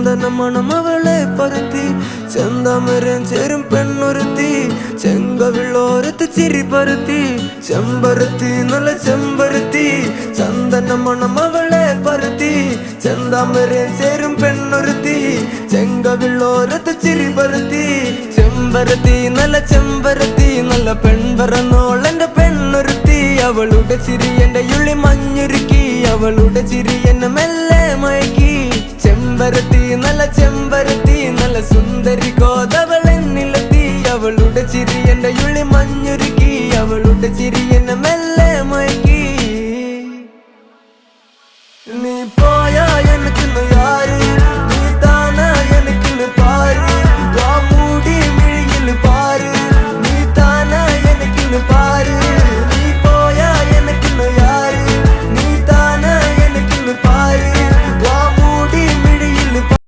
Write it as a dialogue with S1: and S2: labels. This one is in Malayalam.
S1: ചന്ദന മണം അവളെ പരത്തി ചെന്താമരം ചേരും പെണ്ണൊരുത്തി ചെങ്കവിളോരത്ത് ചിരി പരത്തി ചെമ്പരത്തി നല്ല ചെമ്പരത്തി ചന്ദന മണം അവളെ പരത്തി ചെന്താമരം ചേരും പെണ്ണൊരുത്തി ചെങ്കവിളോരത്ത് ചിരി പരത്തി ചെമ്പരത്തി നല്ല പെൺപറന്നോളെന്റെ പെണ്ണൊരുത്തി അവളുടെ ചിരി എന്റെ ഉള്ളി മഞ്ഞുരുക്കി അവളുടെ ചിരി എന്നെ മെല്ലെ മയക്കി ചെമ്പരത്തി നല്ല സുന്ദരി കോത